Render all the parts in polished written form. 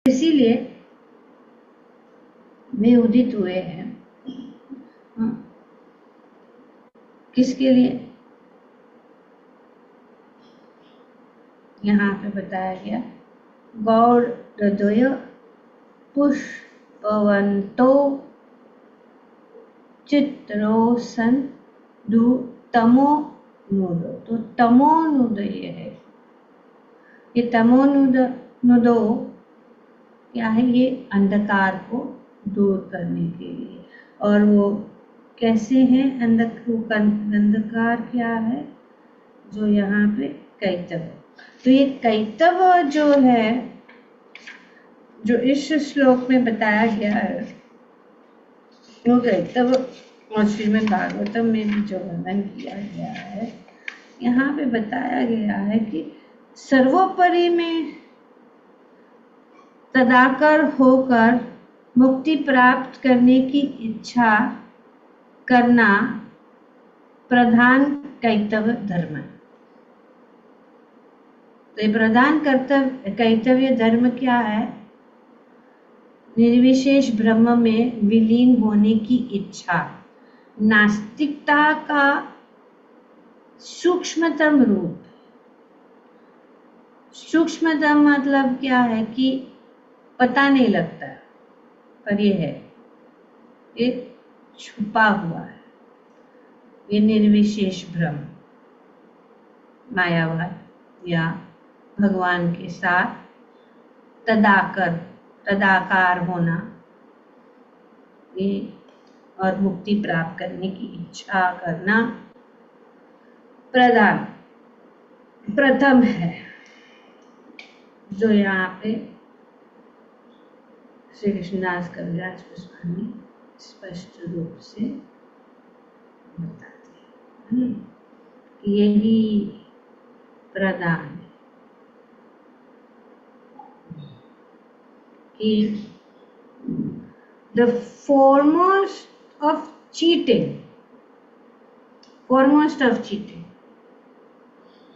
इसीलिए वे उदित हुए हैं। किसके लिए? यहाँ पे बताया गया, गौर हृदय पुष्पवंतो चित्रोसन तमोनुद। तो तमोनुद ये है, ये तमोनुदो क्या है? ये अंधकार को दूर करने के लिए। और वो कैसे हैं? अंधकार क्या है? जो यहाँ पे कैतव, तो ये कैतव जो है, जो इस श्लोक में बताया गया है, वो कैतव और श्रीमद् भागवतम में भी जो वर्णन किया गया है, यहाँ पे बताया गया है कि सर्वोपरि में तदाकर होकर मुक्ति प्राप्त करने की इच्छा करना प्रधान कैतव धर्म है। तो ये प्रधान कैतव्य धर्म क्या है? निर्विशेष ब्रह्म में विलीन होने की इच्छा, नास्तिकता का सूक्ष्मतम रूप। सूक्ष्मतम मतलब क्या है कि पता नहीं लगता, पर ये है, ये छुपा हुआ है, ये निर्विशेष ब्रह्म, मायावाद या भगवान के साथ तदाकार होना, ये और मुक्ति प्राप्त करने की इच्छा करना प्रथम है, जो यहाँ पे श्री कृष्णदास कविराज गोस्वामी स्पष्ट रूप से बताते हैं। यही प्रधान है कि the foremost of cheating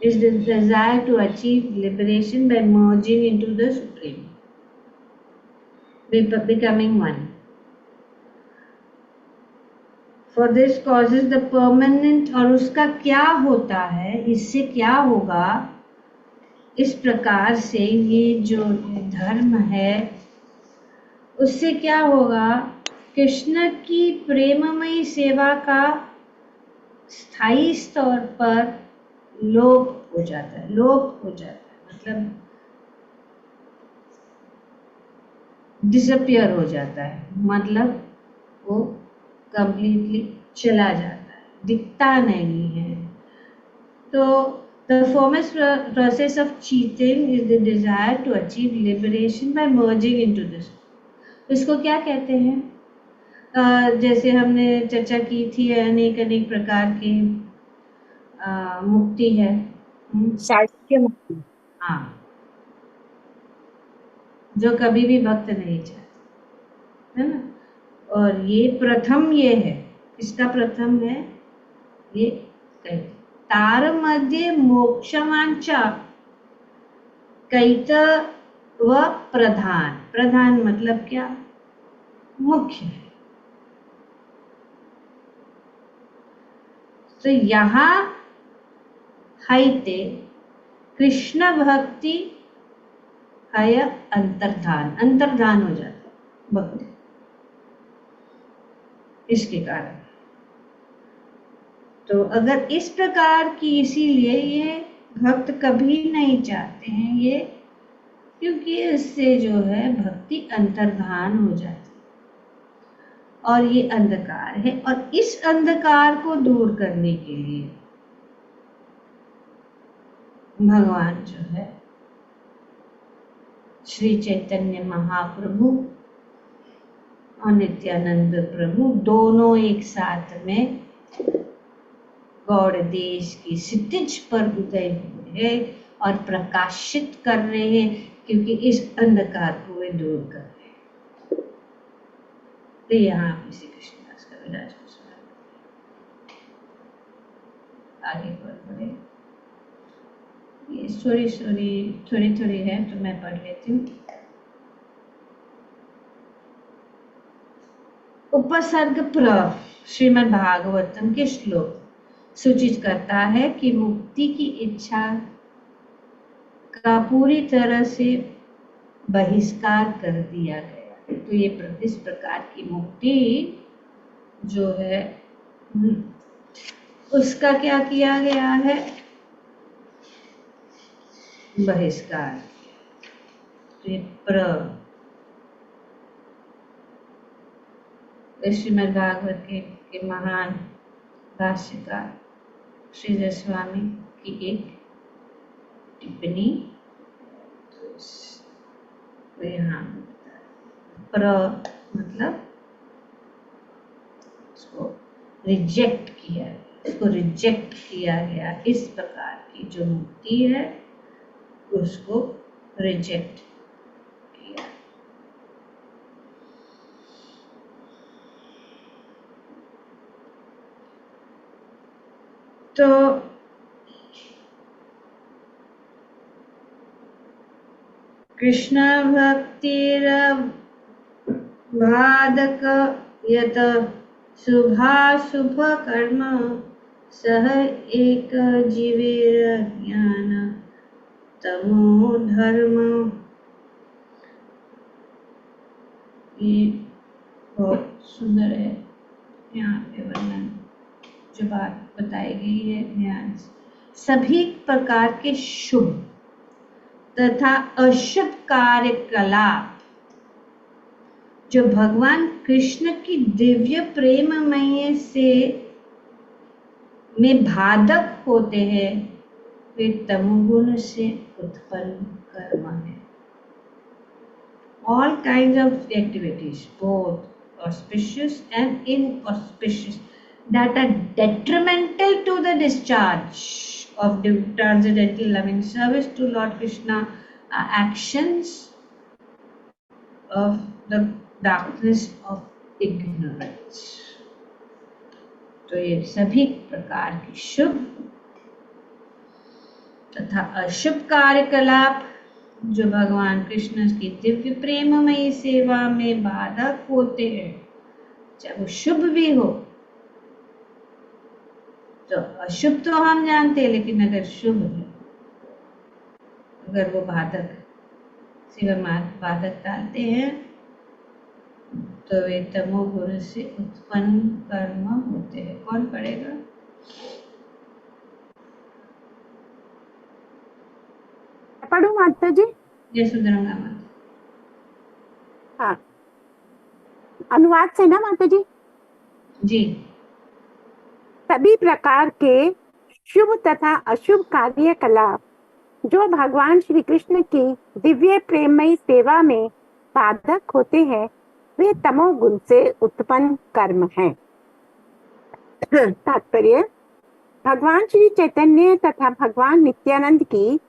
is the desire to achieve liberation by merging into the Supreme, becoming one. For this causes the permanent, और उसका क्या होता है, इससे क्या होगा? इस प्रकार से ये जो धर्म है, उससे क्या होगा? कृष्ण की प्रेममयी सेवा का स्थायी तौर पर लोप हो जाता है, मतलब डिसअपियर हो जाता है, मतलब वो कंप्लीटली चला जाता है, दिखता नहीं है। तो the foremost process of cheating is the desire to achieve liberation by merging into this. इसको क्या कहते हैं? जैसे हमने चर्चा की थी, अनेक प्रकार की मुक्ति है, साहित्य मुक्ति। हाँ, जो कभी भी भक्त नहीं चाहते, है ना? और ये प्रथम ये है, इसका प्रथम है ये तार मध्य मोक्षवांचा कैतव प्रधान मतलब क्या? मुख्य है। तो यहाँ हैते कृष्ण भक्ति है अंतर्धान हो जाता है भक्ति, इसके कारण। तो अगर इस प्रकार की, इसीलिए ये भक्त कभी नहीं चाहते हैं ये, क्योंकि इससे जो है भक्ति अंतर्धान हो जाती है और ये अंधकार है। और इस अंधकार को दूर करने के लिए भगवान जो है श्री चैतन्य महाप्रभु और नित्यानंद प्रभु दोनों एक साथ में गौड़ देश की क्षितिज पर उदय हुए हैं और प्रकाशित कर रहे हैं, क्योंकि इस अंधकार को वे दूर कर रहे हैं। तो यहाँ पे श्री कृष्णदास कविराज गोस्वामी आगे बढ़े। ये स्टोरी थोड़ी है तो मैं पढ़ लेती हूँ। उपसर्ग प्र श्रीमद् भागवतम के श्लोक सूचित करता है कि मुक्ति की इच्छा का पूरी तरह से बहिष्कार कर दिया गया है। तो ये इस प्रकार की मुक्ति जो है उसका क्या किया गया है, बहिष्कार। श्रीमद् भागवत के महान भाष्यकार श्रीधर स्वामी की एक टिप्पणी तो यहाँ प्र मतलब उसको रिजेक्ट किया गया, उसको रिजेक्ट किया गया। इस प्रकार की जो मुक्ति है उसको रिजेक्ट किया। तो कृष्ण भक्तिर भादक यत शुभाशुभ कर्म सह एक जीवेर ज्ञान तमो धर्म। ये बहुत सुंदर है, यहाँ पे वर्णन जो बात बताई गई है ध्यान से। सभी प्रकार के शुभ तथा अशुभ कार्यकलाप जो भगवान कृष्ण की दिव्य प्रेममय से में बाधक होते हैं वे तमोगुण से उत्पन्न कर्म है। All kinds of activities, both auspicious and inauspicious, that are detrimental to the discharge of transcendental loving service to Lord Krishna, are actions of the darkness of ignorance. तो ये सभी प्रकार के शुभ तथा अशुभ कार्यकलाप जो भगवान कृष्ण की दिव्य प्रेममयी सेवा में बाधक होते हैं, चाहे वो शुभ भी हो। तो अशुभ तो हम जानते हैं, लेकिन अगर शुभ है, अगर वो बाधक सेवा में बाधक डालते हैं तो वे तमोगुण से उत्पन्न कर्म होते हैं। कौन पढ़ेगा? पढ़ू माता जी? जय सुंदरंगा माता। हाँ, अनुवाद से ना माता जी? जी। सभी प्रकार के शुभ तथा अशुभ कार्यकलाप जो भगवान श्री कृष्ण की दिव्य प्रेममयी सेवा में बाधक होते हैं वे तमोगुण से उत्पन्न कर्म हैं। तात्पर्य: भगवान श्री चैतन्य तथा भगवान नित्यानंद की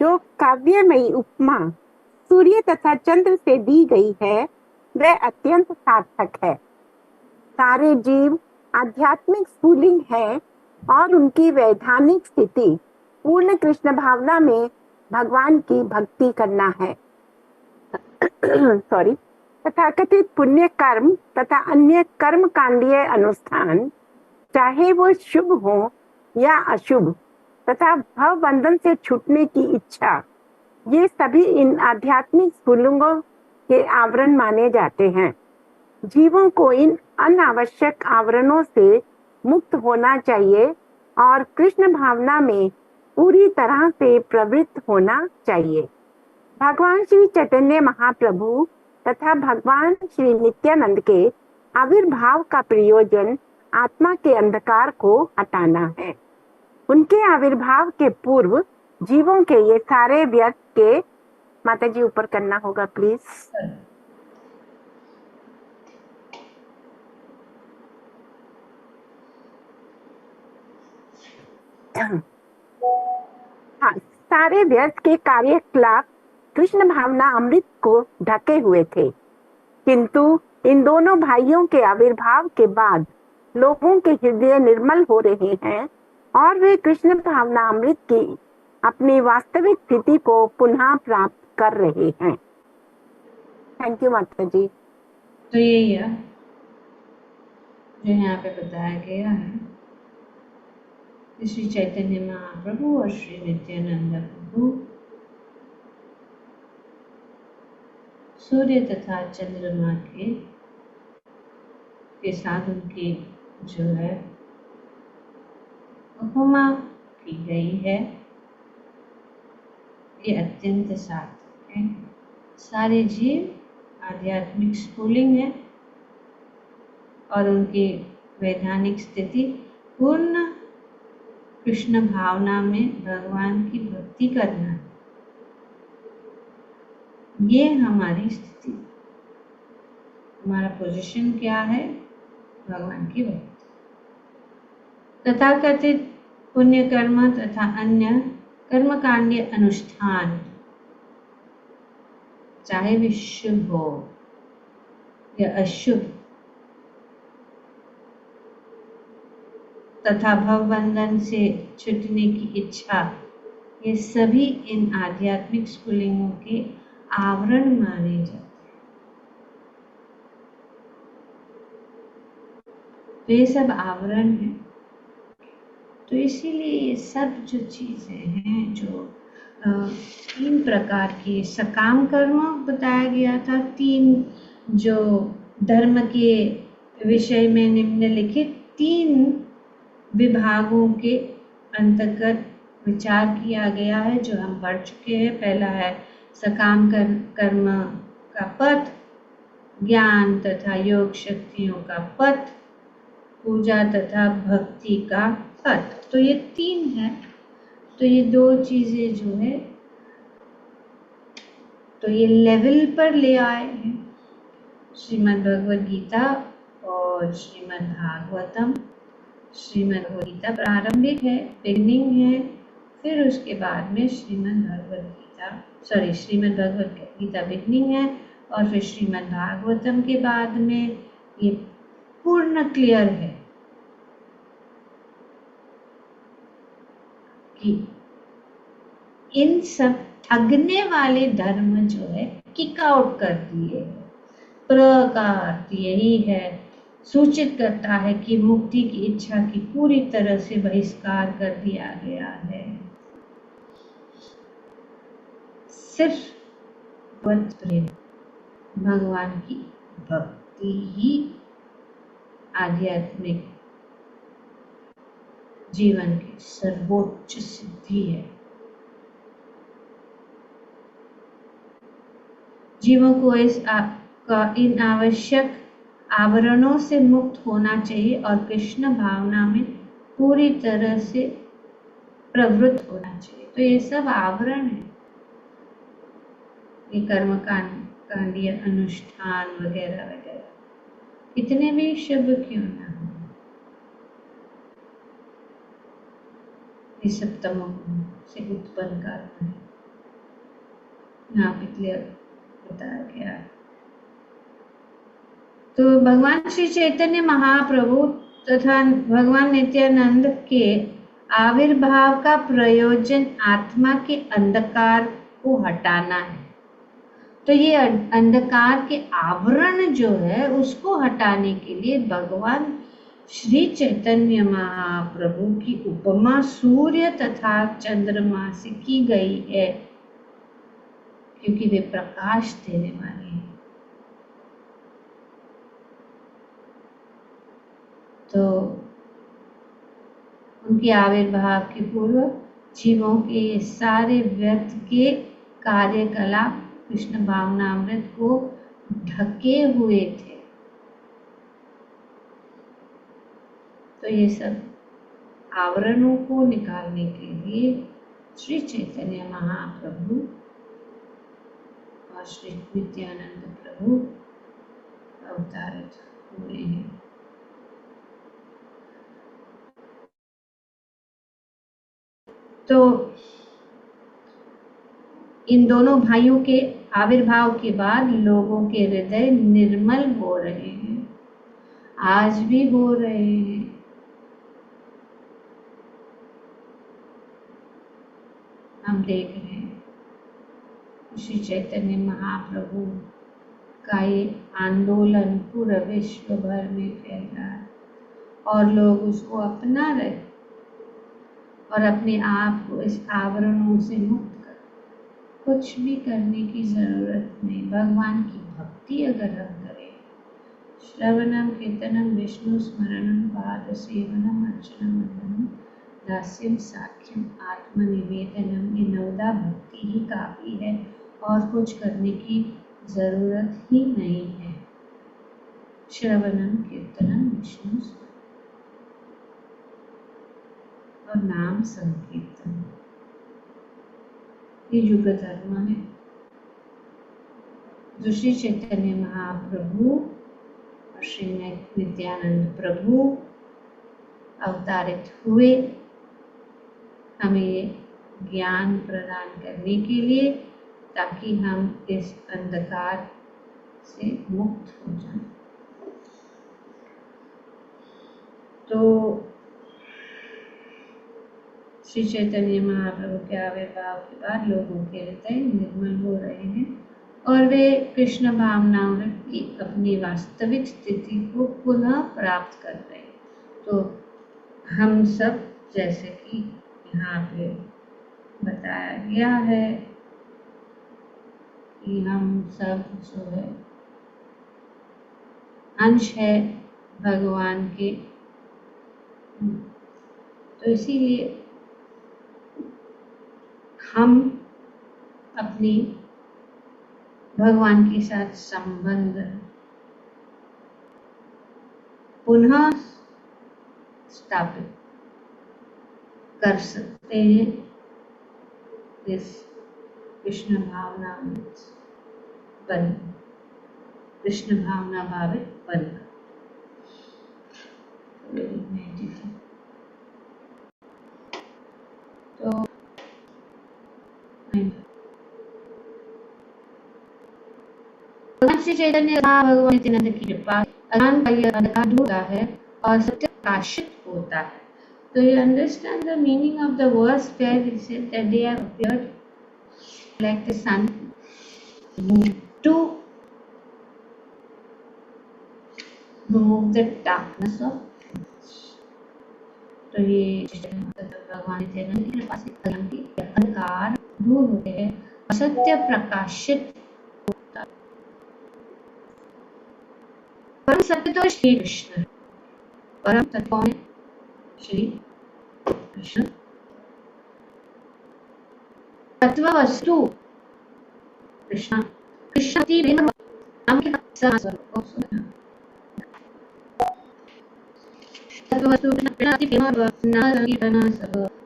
जो काव्यमयी उपमा सूर्य तथा चंद्र से दी गई है वह अत्यंत सार्थक है। सारे जीव आध्यात्मिक स्फुलिंग है और उनकी वैधानिक स्थिति पूर्ण कृष्ण भावना में भगवान की भक्ति करना है। सॉरी। तथाकथित पुण्य कर्म तथा अन्य कर्म कांडीय अनुष्ठान चाहे वो शुभ हो या अशुभ तथा भव बंधन से छूटने की इच्छा, ये सभी इन आध्यात्मिक स्फुलिंगों के आवरण माने जाते हैं। जीवों को इन अनावश्यक आवरणों से मुक्त होना चाहिए और कृष्ण भावना में पूरी तरह से प्रवृत्त होना चाहिए। भगवान श्री चैतन्य महाप्रभु तथा भगवान श्री नित्यानंद के आविर्भाव का प्रयोजन आत्मा के अंधकार को हटाना है। उनके आविर्भाव के पूर्व जीवों के ये सारे व्यर्थ के, माता जी ऊपर करना होगा प्लीज। हाँ, सारे व्यर्थ के कार्यकलाप कृष्ण भावना अमृत को ढके हुए थे, किंतु इन दोनों भाइयों के आविर्भाव के बाद लोगों के हृदय निर्मल हो रहे हैं और वे कृष्ण भावना अमृत की अपनी वास्तविक स्थिति को पुनः प्राप्त कर रहे हैं। थैंक यू माता जी। तो यही है जो यहाँ पे बताया गया है, श्री चैतन्य महाप्रभु और श्री नित्यानंद प्रभु सूर्य तथा चंद्रमा के साथ उनकी जो है उपमा की गई है। ये अत्यंत सार्थक है। सारे जीव आध्यात्मिक स्फुलिंग है और उनकी वैधानिक स्थिति पूर्ण कृष्ण भावना में भगवान की भक्ति करना है। ये हमारी स्थिति, हमारा पोजीशन क्या है? भगवान की भक्ति। तथाकथित पुण्य कर्म तथा अन्य कर्मकांडीय अनुष्ठान, चाहे वे शुभ हो या अशुभ, तथा भवबंधन से छूटने की इच्छा, ये सभी इन आध्यात्मिक स्फुलिंगों के आवरण माने जाते हैं। तो ये सब आवरण है। तो इसीलिए ये सब जो चीजें हैं, जो 3 प्रकार के सकाम कर्म बताया गया था, 3 जो धर्म के विषय में निम्नलिखित 3 विभागों के अंतर्गत विचार किया गया है, जो हम पढ़ चुके हैं। पहला है सकाम कर्म का पथ, ज्ञान तथा योग शक्तियों का पथ, पूजा तथा भक्ति का पथ। तो ये 3 है। तो ये 2 चीजें जो है, तो ये लेवल पर ले आए हैं। श्रीमद् भगवद गीता और श्रीमद् भागवतम। श्रीमद् भगवद गीता प्रारंभिक है, बिगनिंग है, फिर उसके बाद में श्रीमद् भगवद गीता बिगनिंग है, और फिर श्रीमद् भागवतम के बाद में ये पूर्ण क्लियर है कि इन सब ठगने वाले धर्म जो है किक आउट कर दिए। प्रकार यही है, सूचित करता है कि मुक्ति की इच्छा की पूरी तरह से बहिष्कार कर दिया गया है। सिर्फ प्रेम, भगवान की भक्ति ही आध्यात्मिक जीवन की सर्वोच्च सिद्धि है। जीवों को इन आवश्यक आवरणों से मुक्त होना चाहिए और कृष्ण भावना में पूरी तरह से प्रवृत्त होना चाहिए। तो ये सब आवरण है, ये कर्मकांडीय अनुष्ठान वगैरह वगैरह, कितने भी शुभ क्यों ना हो, ये सब तमोगुण से उत्पन्न कारण है। यहाँ पे क्लियर बताया गया है। तो भगवान श्री चैतन्य महाप्रभु तथा भगवान नित्यानंद के आविर्भाव का प्रयोजन आत्मा के अंधकार को हटाना है। तो ये अंधकार के आवरण जो है उसको हटाने के लिए भगवान श्री चैतन्य महाप्रभु की उपमा सूर्य तथा चंद्रमा से की गई है, क्योंकि वे प्रकाश देने वाले हैं। तो उनके आविर्भाव के पूर्व जीवों के ये सारे व्यर्थ के कार्यकलाप कृष्ण भावनामृत को ढके हुए थे। तो ये सब आवरणों को निकालने के लिए श्री चैतन्य महाप्रभु और श्री नित्यानंद प्रभु अवतारित हुए हैं। तो इन दोनों भाइयों के आविर्भाव के बाद लोगों के हृदय निर्मल हो रहे हैं, आज भी हो रहे हैं। हम देख रहे हैं श्री चैतन्य महाप्रभु का ये आंदोलन पूरे विश्व भर में फैल रहा है। और लोग उसको अपना रहे और अपने आप को इस आवरणों से मुक्त कर, कुछ भी करने की जरूरत नहीं। भगवान की भक्ति अगर हम करें, श्रवणम कीर्तनम विष्णु स्मरणम पाद सेवनम अर्चनम वंदनम दास्यम साख्यम आत्मनिवेदनम, ये नवदा भक्ति ही काफी है और कुछ करने की जरूरत ही नहीं है। श्रवणम कीर्तनम विष्णु और नाम संकीर्तन, ये युग धर्म है जो श्री चैतन्य महाप्रभु और श्री नित्यानंद प्रभु अवतारित हुए हमें ये ज्ञान प्रदान करने के लिए, ताकि हम इस अंधकार से मुक्त हो जाएं। तो श्री चैतन्य महाप्रभु के आविर्भाव के बाद लोगों के हृदय निर्मल हो रहे हैं और वे कृष्ण भावनाओं की अपनी वास्तविक स्थिति को पुनः प्राप्त कर रहे हैं। तो हम सब, जैसे कि यहाँ पे बताया गया है कि हम सब जो है अंश है भगवान के, तो इसीलिए हम अपनी भगवान के साथ संबंध पुनः स्थापित कर सकते हैं इस कृष्ण भावना में बन, कृष्ण भावना भावित बनकर। तो भगवान श्री चैतन्य भगवान नित्यानंद की कृपा अज्ञान का यह अंधकार दूर होता है और सत्य प्रकाशित होता है। तो you understand the meaning of the verse where it said that they have appeared like the sun to remove the darkness of, तो ये भगवान नित्यानंद की कृपा से अज्ञान के अंधकार दूर होते हैं और सत्य प्रकाशित होता है। परम सत्य तो श्री कृष्ण, परम सत्य कौन है? श्री कृष्ण। तत्व वस्तु कृष्ण, कृष्ण की नाम के स्वरूप, तत्व वस्तु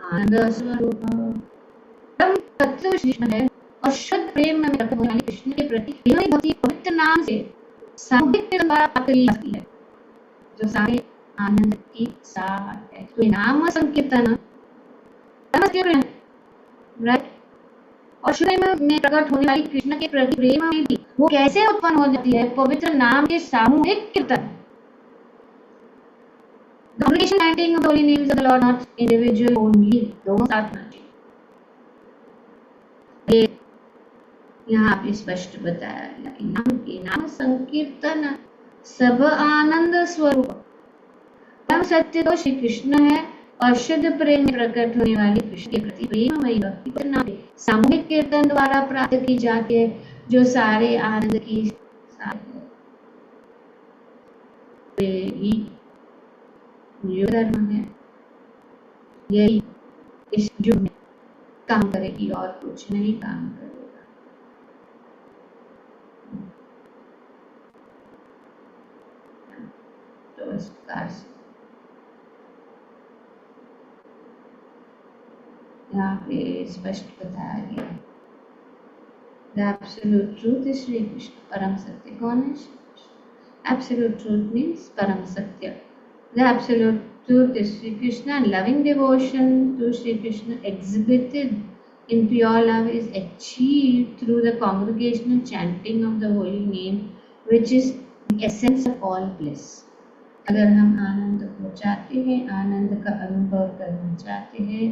आनंद स्वरूप, परम तत्व कृष्ण है और शुद्ध प्रेम में प्रकट होने वाले कृष्ण के प्रति भक्ति पवित्र नाम से सामूहिक द्वारा प्राप्त की जाती है, जो सारे आनंद की सार है। तो नाम संकीर्तन राइट, और शुद्ध में प्रकट होने वाली कृष्ण के प्रति प्रेम में भी वो कैसे उत्पन्न हो जाती है? पवित्र नाम के सामूहिक कीर्तन। The obligation chanting of the holy names of the Lord, not individual only, दोनों साथ में। ये यहाँ पे स्पष्ट बताया गया कि नाम के नाम संकीर्तन सब आनंद स्वरूप, परम सत्य तो श्री कृष्ण है और शुद्ध प्रेम में प्रकट होने वाली कृष्ण के प्रति प्रेममयी भक्ति को नाम सामूहिक कीर्तन द्वारा प्राप्त की जाती है, जो सारे आनंद की सार है। युग धर्म है, यही इस युग में काम करेगी और कुछ नहीं काम करेगा। तो इस प्रकार से यहाँ पे स्पष्ट बताया गया the absolute truth is Shri Krishna. परम सत्य कौन है? Shri Krishna. Absolute truth means परम सत्य। The absolute truth is Sri Krishna, and loving devotion to Sri Krishna exhibited in pure love is achieved through the congregational chanting of the holy name, which is the essence of all bliss. अगर हम आनंद को चाहते हैं, आनंद का अनुभव करना चाहते हैं,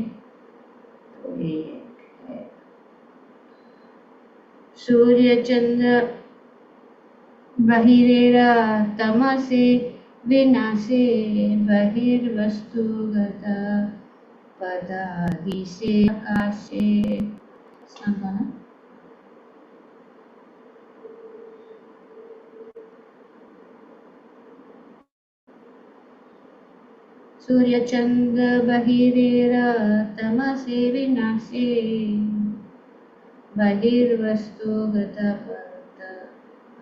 तो ये है सूर्य चंद्र बहिरेरा तमसे विनाशे बहिर्वस्तुगत पदादि से आकाशे। सूर्यचंद्र बहिरेर तमसे विनाशे बहिर्वस्तुगत पद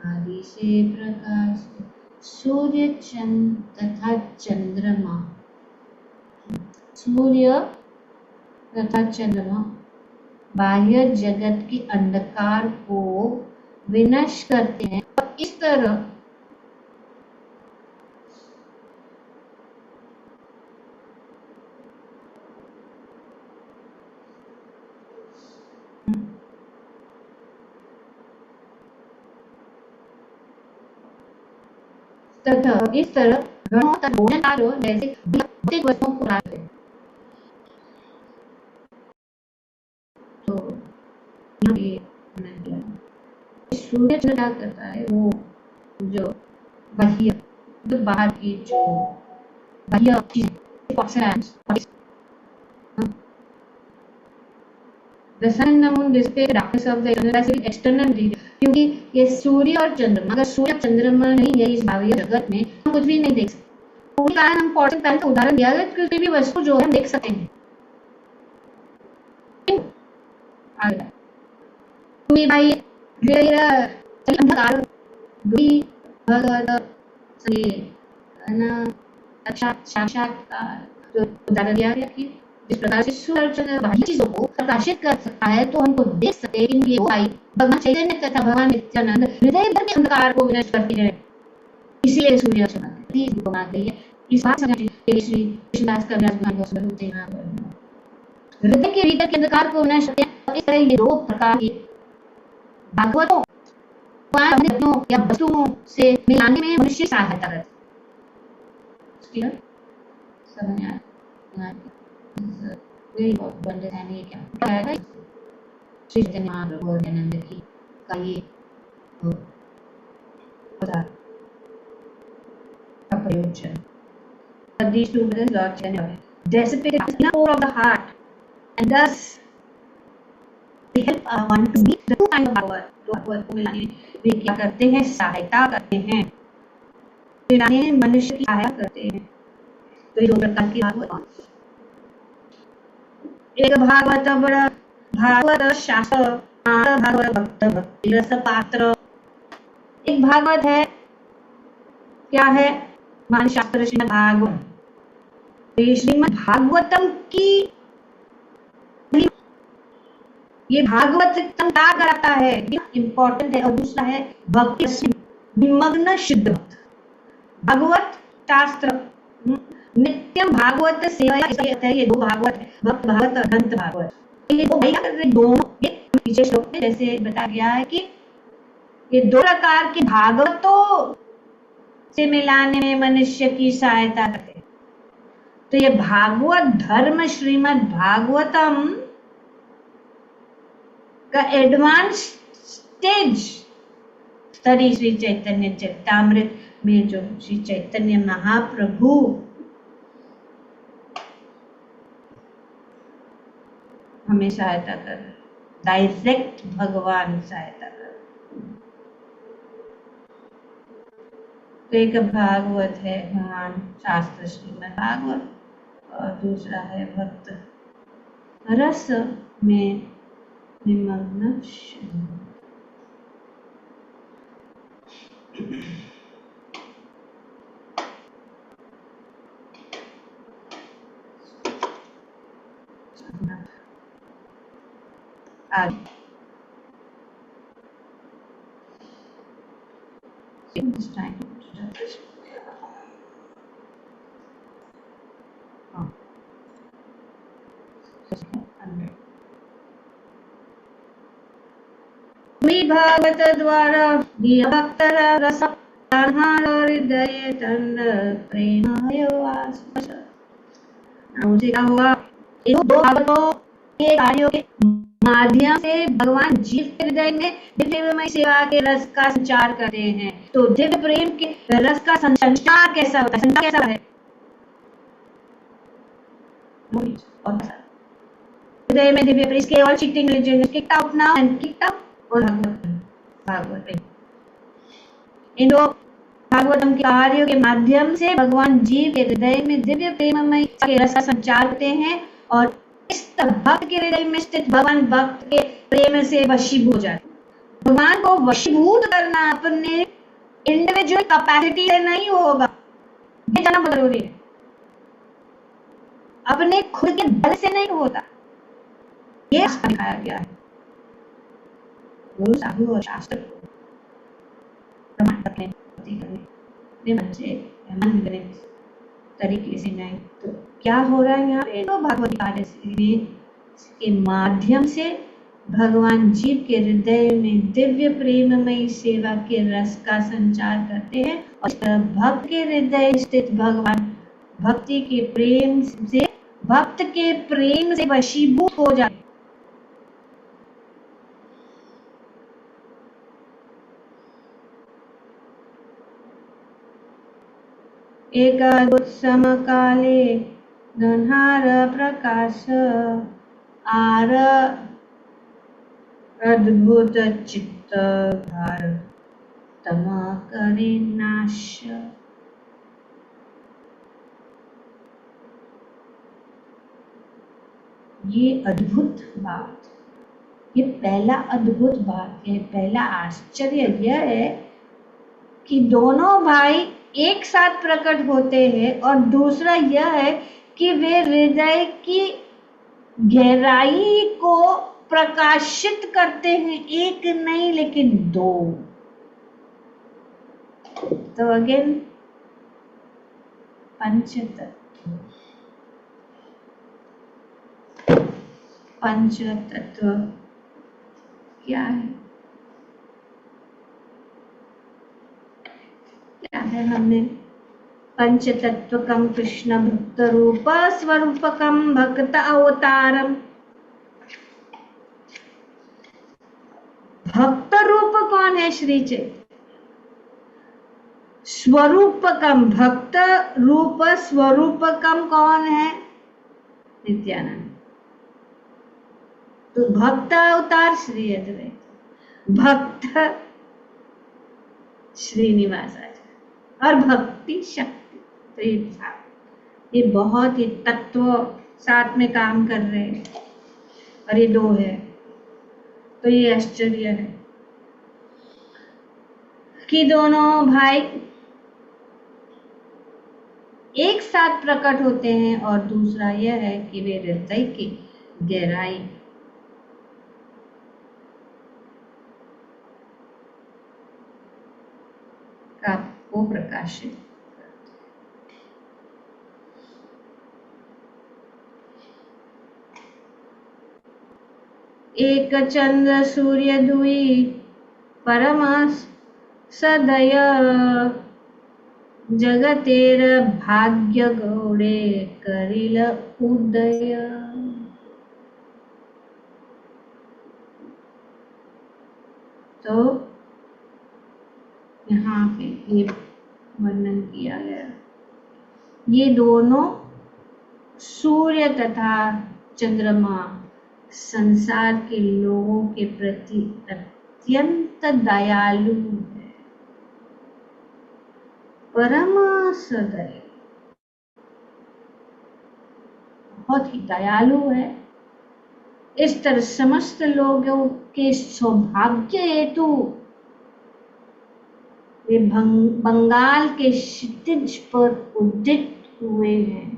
आदि से प्रकाश। सूर्य चंद्र तथा चंद्रमा, सूर्य तथा चंद्रमा बाह्य जगत की अंधकार को विनष्ट करते हैं और इस तरह घरों तक भोजन कार्यों जैसे भौतिक वस्तुओं को लाते हैं। तो सूर्य क्या करता है, वो जो बाह्य, जो बाहर की जो बाह्य चीजें, The sun and the moon dissipate darkness of the external region। क्योंकि ये सूर्य और चंद्रमा, अगर सूर्य चंद्रमा नहीं है इस बाह्य जगत में, हम कुछ भी नहीं देख सकते। पूरी कारण हम पॉर्टिंग पहले का उदाहरण दिया गया, किसी भी वस्तु जो है हम देख सकते हैं। तुम्हें भाई अंधकार भगवत साक्षात्कार जो उदाहरण दिया गया कि इस प्रकार से सूर्य बाह्य चीजों को प्रकाशित कर सकता है, तो हमको देख सकते हैं कि ये भगवान चैतन्य तथा भगवान नित्यानंद हृदय भर के अंधकार को विनष्ट करते हैं। इसीलिए सूर्य बना गई है। इस बात समझ श्री कृष्णदास कविराज हृदय के भीतर के अंधकार को विनष्ट करते हैं। इस तरह ये दो प्रकार के भागवतों या वस्तुओं से मिलाने में मनुष्य सहायता करते हैं। समझ आया? very important to understand ये क्या है। श्री चैतन्य महाप्रभु और नित्यानंद की का ये प्रयोजन। These two brothers Lord Chaitanya dissipated the core of the heart, and thus they help one to meet the two kind of power। तो भगवत को मिलाने में वे क्या करते हैं, सहायता करते हैं, मिलाने में मनुष्य की सहायता करते हैं। तो ये दो प्रकार की भागवत, एक भागवत बड़ा भागवत शास्त्र, भागवत भक्त भक्ति रस पात्र। एक भागवत है, क्या है, महान शास्त्र श्रीमद् भागवत। ये श्रीमद् भागवतम की ये भागवत क्या कराता है, इंपॉर्टेंट है। और दूसरा है भक्ति निमग्न शुद्ध भक्त। भागवत शास्त्र नित्यम भागवत सेवा, है ये दो भागवत है, भक्त भागवत और ग्रंथ भागवत। ये दो भाई दोनों पीछे श्लोक में जैसे बताया गया है कि ये दो प्रकार के भागवतों से मिलाने में मनुष्य की सहायता करते। तो ये भागवत धर्म श्रीमद् भागवतम का एडवांस स्टेज स्तरी श्री चैतन्य चरितामृत में जो श्री चैतन्य महाप्रभु हमें सहायता कर, डायरेक्ट भगवान सहायता कर। तो एक भागवत है महान शास्त्र श्रीमद् भागवत, और दूसरा है भक्त रस में निमग्न। This time भागवत द्वारा भक्त रस हृदय तंड प्रेम क्या हुआ, दो भागवतों के कार्यों के माध्यम से भगवान जीव के हृदय में दिव्यमय सेवा के रस का संचार करते हैं। तो दिव्य प्रेम के रस का संचार कैसा होता है? संचार कैसा है? हृदय में दिव्य प्रेम के all cheating religion is kicked out now and kicked out on Bhagavat इंदो भागवतम के कार्यों के माध्यम से भगवान जीव के हृदय में दिव्य प्रेममय के रस का संचार करते हैं और इस भक्त के हृदय में स्थित भगवान भक्त के प्रेम से वशीभूत हो जाते हैं। भगवान को वशीभूत करना अपने इंडिविजुअल कैपेसिटी से नहीं होगा, ये जानना बहुत जरूरी है। अपने खुद के बल से नहीं होता, ये दिखाया गया है गुरु साधु और शास्त्र प्रमाण करने तरीके से नहीं। तो क्या हो रहा है यहाँ पे? तो भागवत कार्य के माध्यम से भगवान जीव के हृदय में दिव्य प्रेममयी सेवा के रस का संचार करते हैं और भक्त के हृदय स्थित भगवान भक्त के प्रेम से वशीभूत हो जाते। एक अद्भुत समकाले गन्हार प्रकाश आर अद्भुत चित्त भार तमा करे नाश। ये अद्भुत बात, ये पहला अद्भुत बात है, पहला आश्चर्य यह है कि दोनों भाई एक साथ प्रकट होते हैं और दूसरा यह है कि वे हृदय की गहराई को प्रकाशित करते हैं, एक नहीं लेकिन दो। तो अगेन पंचतत्व क्या है? हमने पंचतत्वकम कृष्ण भक्त रूप स्वरूपकम भक्त अवतारम। भक्त रूप कौन है? श्री चैतन्य। स्वरूपकम भक्त रूप स्वरूपकम कौन है? नित्यानंद। तो भक्त अवतार श्री अद्वैत, भक्त श्रीनिवास और भक्ति शक्ति। तो ये बहुत ही तत्व साथ में काम कर रहे हैं और ये दो है। तो ये आश्चर्य है कि दोनों भाई एक साथ प्रकट होते हैं और दूसरा यह है कि वे हृदय की गहराई का को प्रकाशित। एक चंद्र सूर्य दुई परम सदय जगतेर भाग्य गौड़े करिल उदय। तो यहाँ पे ये वर्णन किया गया, ये दोनों सूर्य तथा चंद्रमा संसार के लोगों के प्रति अत्यंत दयालु है, परम सदय, बहुत ही दयालु है। इस तरह समस्त लोगों के सौभाग्य हेतु वे बंगाल के क्षितिज पर उदित हुए हैं।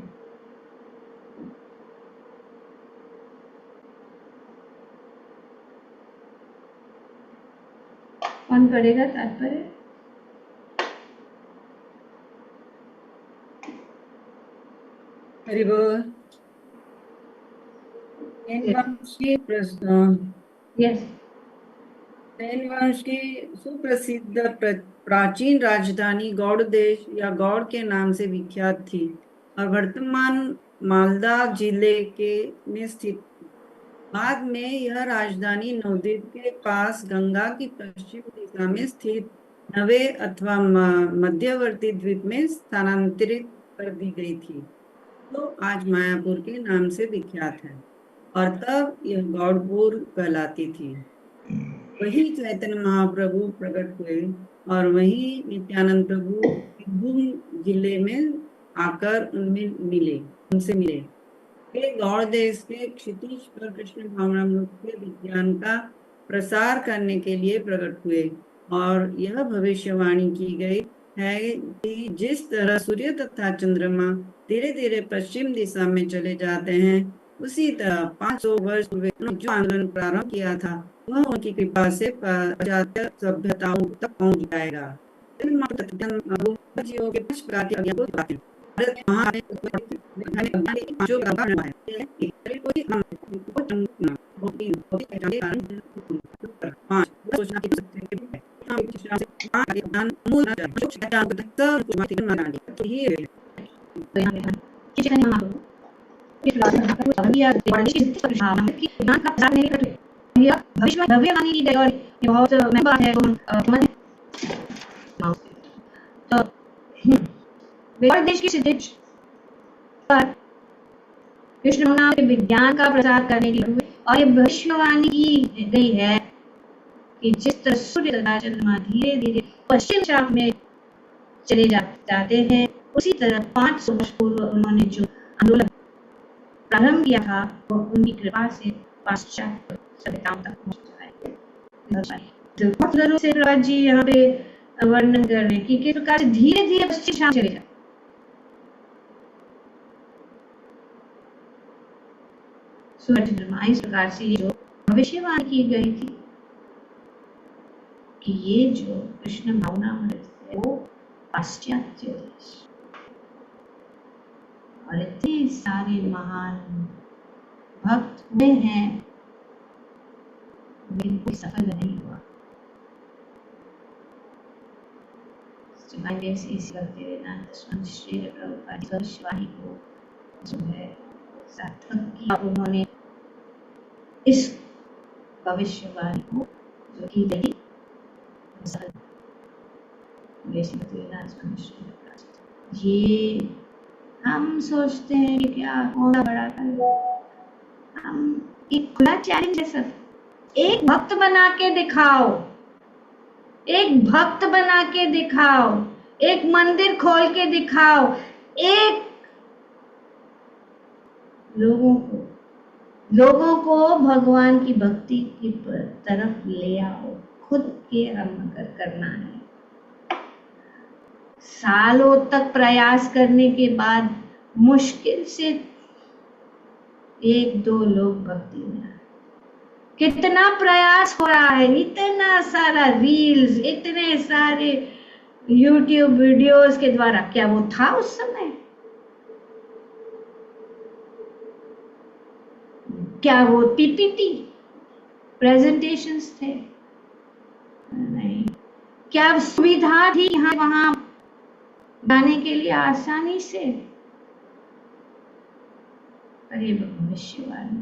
कौन पढ़ेगा तात्पर्य? हरि बोल। सेन वंश की सुप्रसिद्ध प्राचीन राजधानी गौड़ देश या गौड़ के नाम से विख्यात थी और वर्तमान मालदा जिले के में स्थित। बाद में यह राजधानी नवद्वीप के पास गंगा की पश्चिम दिशा में स्थित नवे अथवा मध्यवर्ती द्वीप में स्थानांतरित कर दी गई थी, तो आज मायापुर के नाम से विख्यात है, और तब यह गौड़पुर कहलाती थी। वही चैतन्य महाप्रभु प्रकट हुए और वही नित्यानंद प्रभु बीरभूम जिले में आकर उनसे मिले। वे गौड़ देश के क्षितिज पर कृष्ण भावनामृत के विज्ञान का प्रसार करने के लिए प्रकट हुए, और यह भविष्यवाणी की गई है कि जिस तरह सूर्य तथा चंद्रमा धीरे धीरे पश्चिम दिशा में चले जाते हैं, उसी तरह 500 वर्ष पूर्व जो आंदोलन प्रारंभ किया था वह उनकी कृपा से पाश्चात्य सभ्यताओं तक पहुंच जाएगा। जीवों के 5 प्रकार के अज्ञान को दिखाते हैं। भारत में पांचों प्रकार है। कोई हम सोचना भविष्यवाणी की गई और ये बहुत महंगी बात है। तो गौड़ देश की क्षितिज पर कृष्ण भावना के विज्ञान का प्रसार करने के लिए, और ये भविष्यवाणी की गई है कि जिस तरह सूर्य तथा चंद्रमा धीरे धीरे पश्चिम दिशा में चले जाते हैं, उसी तरह 500 वर्ष पूर्व उन्होंने जो आंदोलन प्रारंभ किया था वो उनकी कृपा से पाश्चात्य सभ्यताओं तक पहुंच जाए। बहुत जरूर से प्रभात जी यहाँ पे वर्णन कर रहे हैं कि किस प्रकार से धीरे धीरे पश्चिम दिशा में चले जाते। सूर्य चंद्रमा इस प्रकार से ये जो भविष्यवाणी की गई थी कि ये जो कृष्ण भावनामृत है वो पाश्चात्य देश, और इतने सारे महान भक्त हुए हैं, लेकिन कोई सफल नहीं हुआ। इसी करते वेदांत श्री प्रभुपाद भविष्यवाणी को जो है सार्थक किया, उन्होंने इस भविष्यवाणी को जो की गई ये हम सोचते हैं कि क्या कौन सा बड़ा कर, हम एक खुला चैलेंज है सर, एक भक्त बना के दिखाओ, एक भक्त बना के दिखाओ, एक मंदिर खोल के दिखाओ, एक लोगों को भगवान की भक्ति की तरफ ले आओ। खुद के हम अगर करना है, सालों तक प्रयास करने के बाद मुश्किल से 1-2 लोग भक्ति में आए। कितना प्रयास हो रहा है, इतना सारा रील्स, इतने सारे यूट्यूब वीडियोस के द्वारा, क्या वो था उस समय? क्या वो पीपीटी प्रेजेंटेशंस थे? नहीं। क्या सुविधा थी यहाँ वहां जाने के लिए आसानी से? पर ये भविष्यवाणी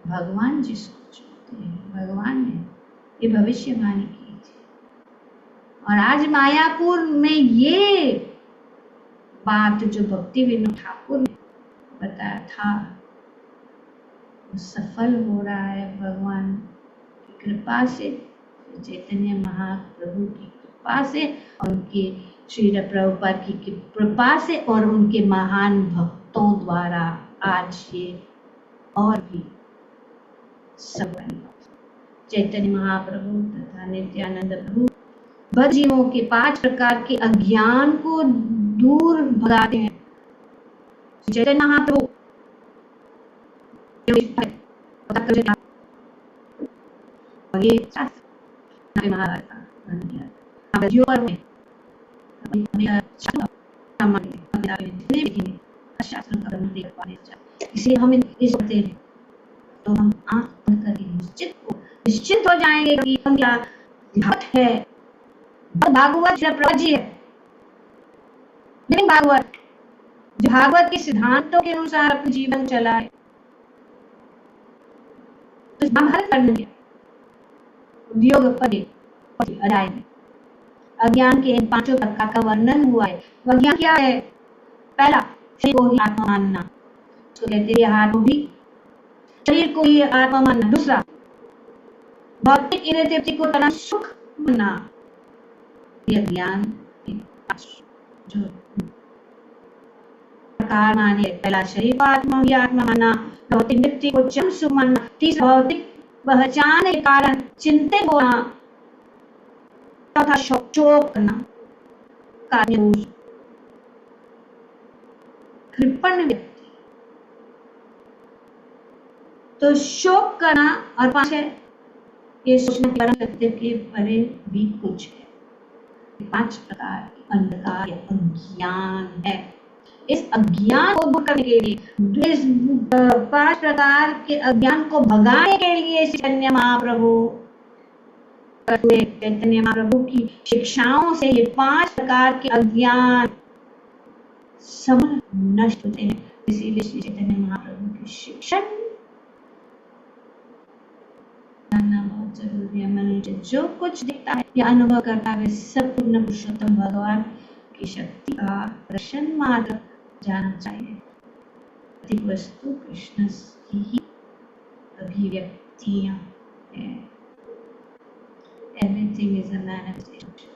भगवान जिसको चुनते हैं, भगवान ने ये भविष्यवाणी की थी, और आज मायापुर में ये बात जो भक्ति विनोद ठाकुर ने बताया था वो सफल हो रहा है भगवान की कृपा से, चैतन्य महाप्रभु की कृपा से, और उनके श्री प्रभुपाद की कृपा से, और उनके महान भक्तों द्वारा आज ये और भी सफल। चैतन्य महाप्रभु तथा नित्यानंद प्रभु भक्त जीवों के 5 प्रकार के अज्ञान को दूर भगाते हैं। चैतन्य महाप्रभु और ये इसलिए हम इस करते हैं तो हम आंख बंद करके निश्चित हो जाएंगे कि हम क्या भक्त है, भागवत प्रभु जी है, लेकिन भागवत जो भागवत के सिद्धांतों के अनुसार अपना जीवन चलाए, तो महाभारत वर्णन किया उद्योग अध्याय में अज्ञान के इन 5 प्रकार का वर्णन हुआ है। वह ज्ञान क्या है? पहला, शरीर को ही आत्मा मानना, तो कहते हैं हाथ भी शरीर को ही आत्मा मानना। दूसरा, भौतिक इंद्रिय तृप्ति को तना सुख मानना, यह ज्ञान जो प्रकार माने। पहला, शरीर को आत्मा ही आत्मा मानना, भौतिक तृप्ति को चरम सुख मानना। तीसरा, भौतिक पहचान के कारण चिंतित होना। चौथा, शोक करना, कृपण व्यक्ति तो शोक करना, और 5 है ये सोचना कि परम सत्य के परे भी कुछ है। 5 प्रकार की अंधकार या अज्ञान है। इस अज्ञान को दूर करने के लिए, इस 5 प्रकार के अज्ञान को भगाने के लिए चैतन्य महाप्रभु की शिक्षाओं से ये 5 प्रकार के अज्ञान सब नष्ट होते हैं। इसीलिए श्री चैतन्य महाप्रभु की शिक्षा जानना बहुत जरूरी है। मनुष्य जो कुछ देखता है या अनुभव करता है सब पूर्ण पुरुषोत्तम भगवान की शक्ति का प्रश्न मात्र जानना चाहिए। प्रत्येक वस्तु कृष्ण की ही अभिव्यक्तियां हैं। Everything is a manifestation.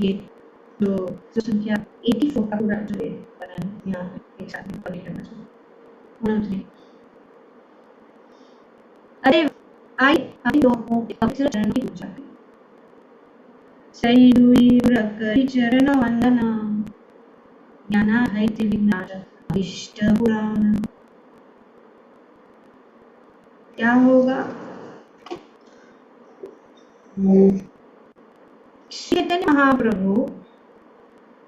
ये जो संख्या 84 का पूरा जो है यहाँ एक साथ में पढ़ करना चाहिए। अरे आई हम लोगों के पवित्र चरणों की पूजा करें। सही दुई व्रकरी चरण वंदना ज्ञाना है विघ्नाश अभीष्ट पुराण। क्या होगा? चैतन्य महाप्रभु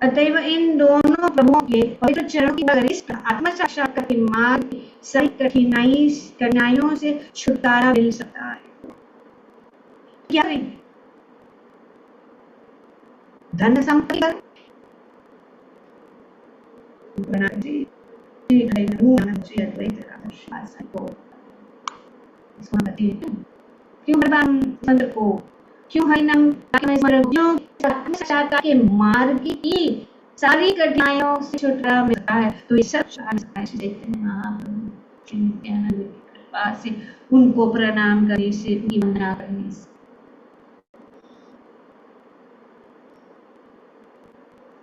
अतएव इन दोनों प्रभुओं के पवित्र चरणों की अगर इस आत्म साक्षात्कार के मार्ग की सभी कठिनाइयों से छुटकारा मिल सकता है। क्या करेंगे? धन संपत्ति क्यों भगवान संत को क्यों हरिनाम साक्षात्कार के मार्ग की सारी कठिनाइयों से छुटकारा मिलता है। तो ये सब महाप्रभु नित्यानंद की कृपा से, उनको प्रणाम करने से, उनकी वंदना करने से।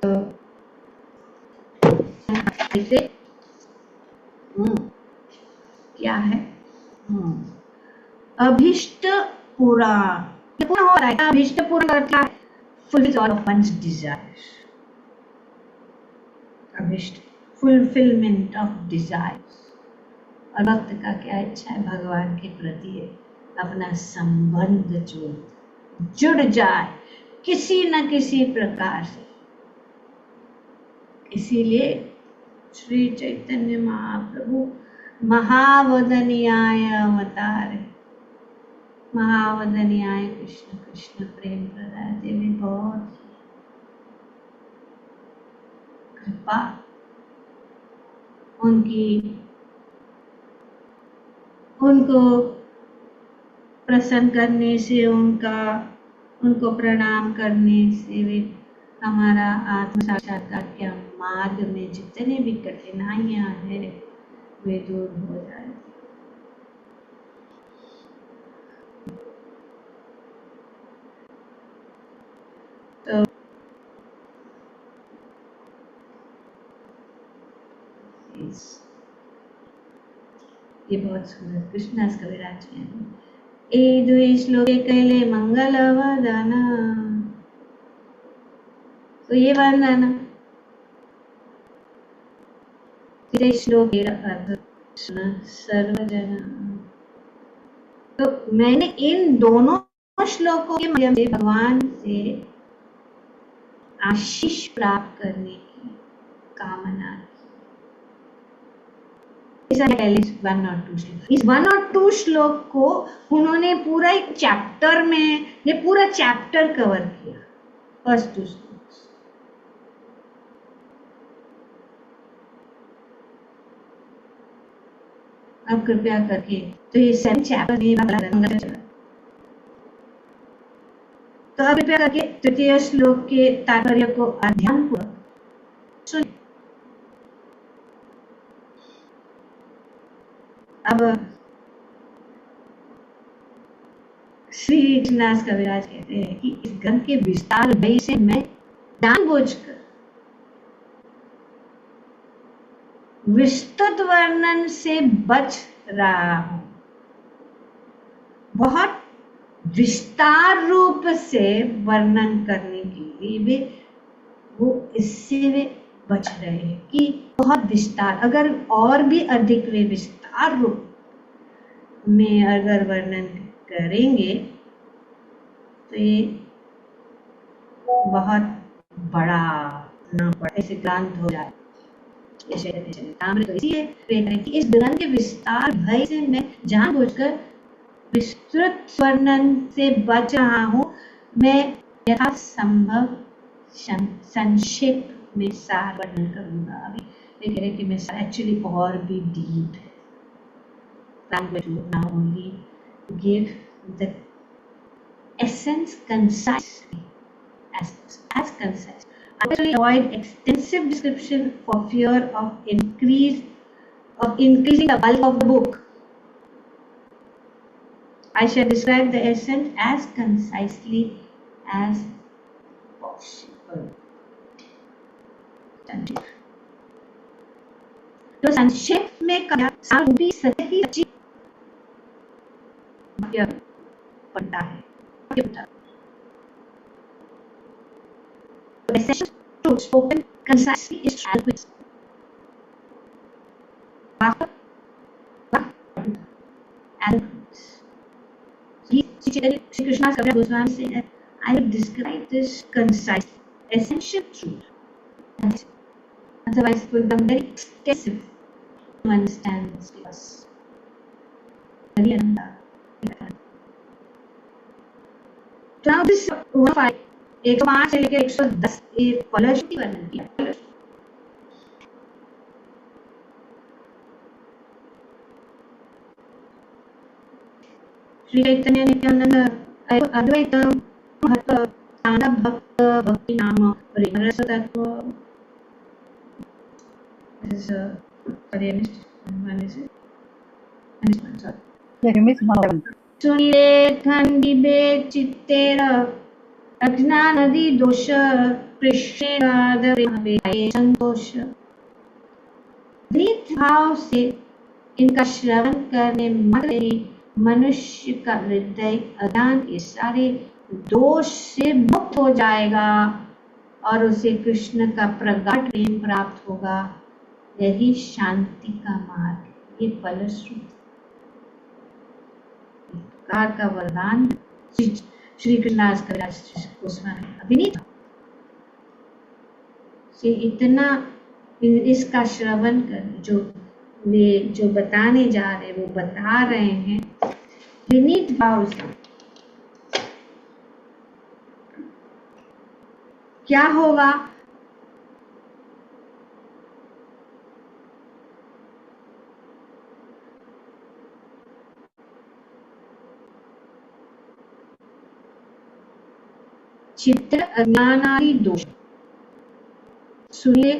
तो क्या है? अभीष्ट पूरा पूर्ण हो रहा है। अभीष्ट पूर्ण करता है fulfills all of one's desires. अभीष्ट fulfillment of desires। और भक्त का क्या इच्छा है? भगवान के प्रति अपना संबंध जुड़ जाए किसी न किसी प्रकार से। इसीलिए श्री चैतन्य महाप्रभु महावदनीयाय अवतार है। महावदनीयाय कृष्ण कृष्ण प्रेम प्रदाते में बहुत कृपा उनको प्रसन्न करने से, उनको प्रणाम करने से वे हमारा आत्म साक्षात्कार के मार्ग में जितने भी कठिनाइयां हैं वे दूर हो जाए। तो ये बहुत सुंदर कृष्णास कविराज है। ए द्वे श्लोके कैले मंगल वदन। तो ये वंदना श्लोक सर्वजन। तो मैंने इन दोनों श्लोकों के माध्यम से भगवान से आशीष प्राप्त करने की कामना की। पहले 1 और 2 श्लोक, इस 1 और 2 श्लोक को उन्होंने पूरा एक चैप्टर में, ये पूरा चैप्टर कवर किया, फर्स्ट 2 श्लोक। अब कृपया करके, तो ये 7 चैप्टर में तो अब कृपया करके तृतीय श्लोक के तात्पर्य को ध्यानपूर्वक सुनिए। अब श्री कृष्णदास कविराज कहते हैं कि इस ग्रंथ के विस्तार भय से मैं जानबूझकर विस्तृत वर्णन से बच रहा हूं। बहुत विस्तार रूप से वर्णन करने के लिए वो बच रहे हैं कि बहुत विस्तार, अगर और भी अधिक वे विस्तार रूप में अगर वर्णन करेंगे तो ये बहुत बड़ा ना पड़े, ऐसे ग्रंथ हो जाए। तो इसलिए कि इस ग्रंथ के विस्तार भय से मैं जानबूझकर विस्तृत वर्णन से बच रहा हूं। मैं यथासंभव संक्षेप में सार वर्णन करूंगा। अभी मैं कह रही कि मैं एक्चुअली और भी डीप है, now only give the essence concisely, as concise. I actually avoid extensive description for fear of increasing the bulk of the book. I shall describe the essence as concisely as possible. तो संक्षेप में सारूपी सही सच्ची पड़ता है। The essential truth spoken concisely is adequate. Sri Krishna's Kaviraj Goswami said, I will describe this concise, essential truth. Otherwise, it will become very extensive to understand this class. Now this 105 से लेकर 110 एक फलश्रुति वर्णन किया। श्री चैतन्य नित्यानंद अद्वैत महत्व भक्त भक्ति नाम रस तत्व सुनिरे खंडिबे चित्तेर अज्ञानदि दोष कृष्णेरादे संतोष। भेद भाव से इनका श्रवण करने मात्र ही मनुष्य का हृदय अज्ञान के सारे दोष से मुक्त हो जाएगा और उसे कृष्ण का प्रगाढ़ प्रेम प्राप्त होगा। यही शांति का मार्ग है। ये फलश्रुति का वरदान श्री कृष्णदास कविराज गोस्वामी अभिनीत से इतना इसका श्रवण कर जो बताने जा रहे वो बता रहे हैं विनीत भाव से। क्या होगा? चित्त अज्ञानादि दोष सुनिए।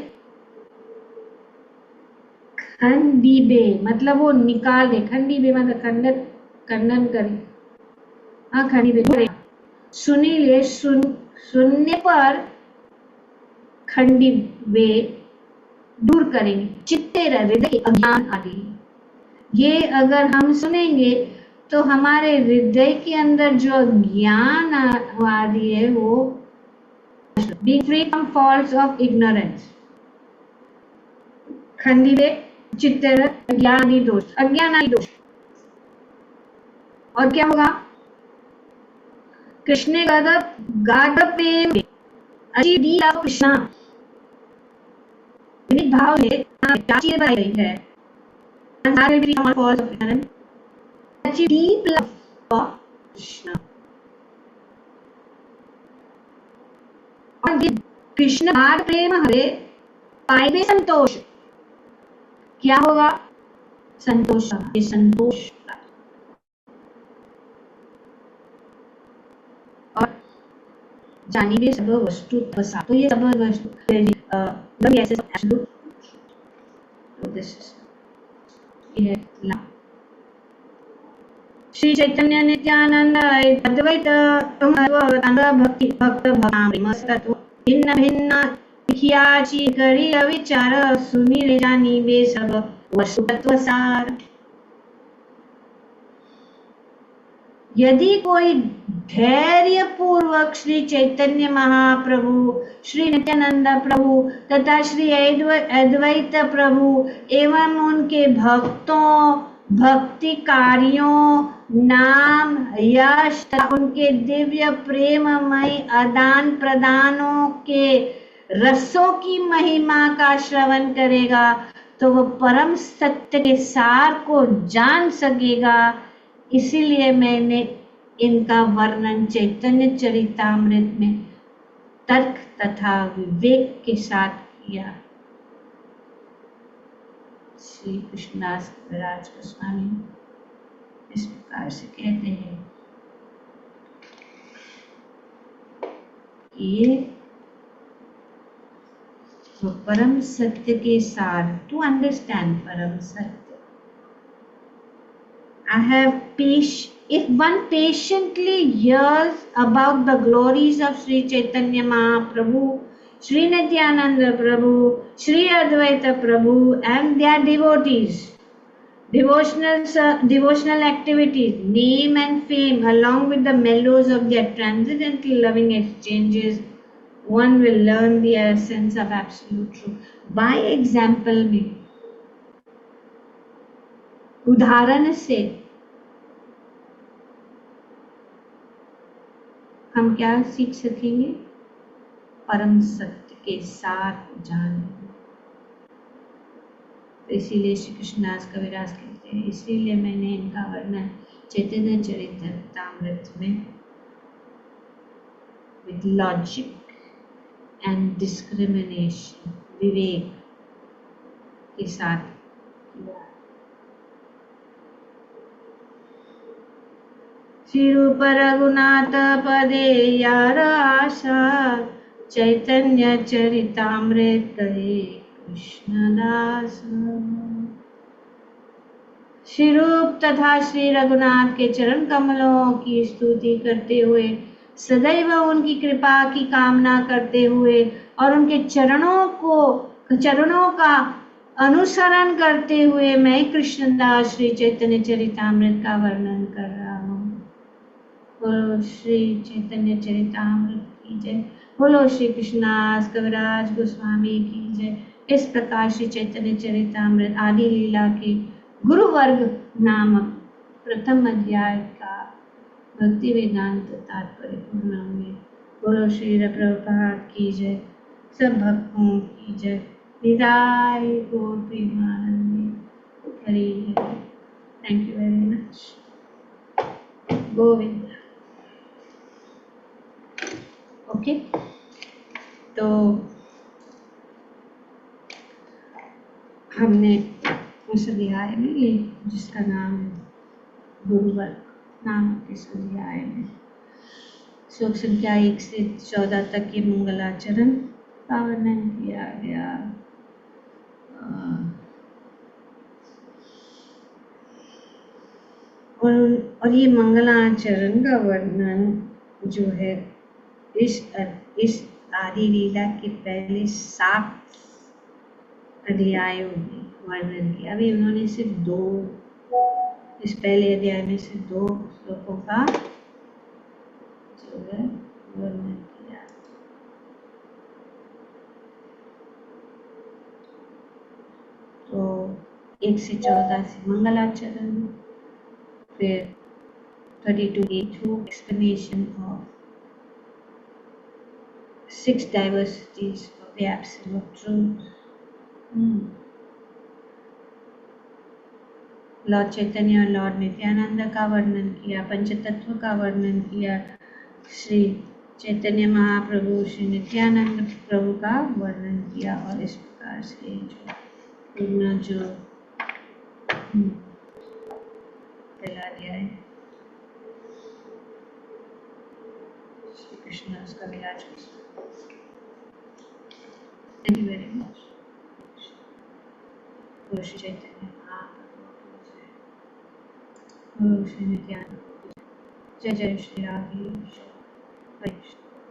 खंडीबे मतलब वो निकाल दे, खंडीबे मतलब खंडन करे। हाँ खंडीबे सुनिए, सुनने पर खंडीबे दूर करेंगे चित्ते हृदय अज्ञान आदि। ये अगर हम सुनेंगे तो हमारे हृदय के अंदर जो ज्ञान आदि है वो being free from faults of ignorance। खंडिबे चित्ते अज्ञानी दोष, अज्ञानादि दोष। और क्या होगा? कृष्ण गाढ़ प्रेम कृष्णा भाव है Samsara will be all false of ignorance. Achieve deep love for Krishna. और ये कृष्ण भाव प्रेम हरे पाइबे संतोष. क्या होगा? संतोष. ये संतोष. और जानिबे सब वस्तु बसा. तो ये सब वस्तु ऐसे एब्सोल्यूट. तो दिस ये श्री चैतन्य नित्यानंद अद्वैत भक्ति भक्त भक्तत्व भिन्न भिन्न खियाची करी विचार सुनी ले जानी बे सब वस्तु तत्व सार. यदि कोई धैर्य पूर्वक श्री चैतन्य महाप्रभु, श्री नित्यानंद प्रभु तथा श्री अद्वैत प्रभु एवं उनके भक्तों, भक्ति कार्यों, नाम, यश तथा उनके दिव्य प्रेममय आदान प्रदानों के रसों की महिमा का श्रवण करेगा तो वह परम सत्य के सार को जान सकेगा. इसीलिए मैंने इनका वर्णन चैतन्य चरितामृत में तर्क तथा विवेक के साथ किया. श्री कृष्णदास कविराज गोस्वामी इस प्रकार से कहते हैं कि ये तो परम सत्य के सार. टू अंडरस्टैंड परम सत्य, I have if one patiently hears about the glories of Sri Chaitanya Mahaprabhu, Sri Nityananda Prabhu, Sri Advaita Prabhu and their devotees, devotional activities, name and fame along with the mellows of their transcendental loving exchanges, one will learn the essence of absolute truth. By example में, उदाहरण से हम क्या सीख सकेंगे? परम सत्य के सार को जानना. तो इसीलिए श्री कृष्णदास कविराज कहते हैं, इसीलिए मैंने इनका वर्णन चैतन्य चरितामृत में विद लॉजिक एंड डिस्क्रिमिनेशन, विवेक के साथ किया. श्री रूप रघुनाथ पदे यार आशा, चैतन्य चरितामृत कहे कृष्णदास. श्री रूप तथा श्री रघुनाथ के चरण कमलों की स्तुति करते हुए, सदैव उनकी कृपा की कामना करते हुए और उनके चरणों का अनुसरण करते हुए मैं कृष्णदास श्री चैतन्य चरितामृत का वर्णन कर रहा हूँ. बोलो श्री चैतन्य चरितामृत की जय. बोलो श्री कृष्णदास कविराज गोस्वामी की जय. इस प्रकार श्री चैतन्य चरितामृत आदि लीला के गुरु वर्ग नामक प्रथम अध्याय का भक्ति वेदांत तात्पर्य पूर्ण हुए. बोलो श्री प्रभुपाद की जय. सब भक्तों की जय. निराय Gaur Premanand Hari Hari. Thank you very much. Govind. Okay, तो हमने उस अध्याय में ये जिसका नाम है गुरुवर्ग नामक इस अध्याय में श्लोक संख्या 1 से 14 तक के मंगलाचरण का वर्णन किया गया. और ये मंगलाचरण का वर्णन जो है इस आदि लीला के पहले 7 अध्यायों में वर्णन किया. अभी उन्होंने सिर्फ 2, इस पहले अध्याय में सिर्फ 2 श्लोकों का जो है वर्णन किया. तो 1 से 14 से मंगलाचरण, फिर 32 explanation of 6 diversities of the absolute truth. Lord Chaitanya और लॉर्ड नित्यानंद का वर्णन किया, पंचतत्व का वर्णन किया, श्री चैतन्य महाप्रभु श्री नित्यानंद प्रभु का वर्णन किया। और इस प्रकार से पूर्ण जो फैला दिया है श्री कृष्ण उसका विराज कर। Thank you very much. Shri Chaitanya Mahaprabhu की जय, श्री नित्यानंद जय जय श्री राधे।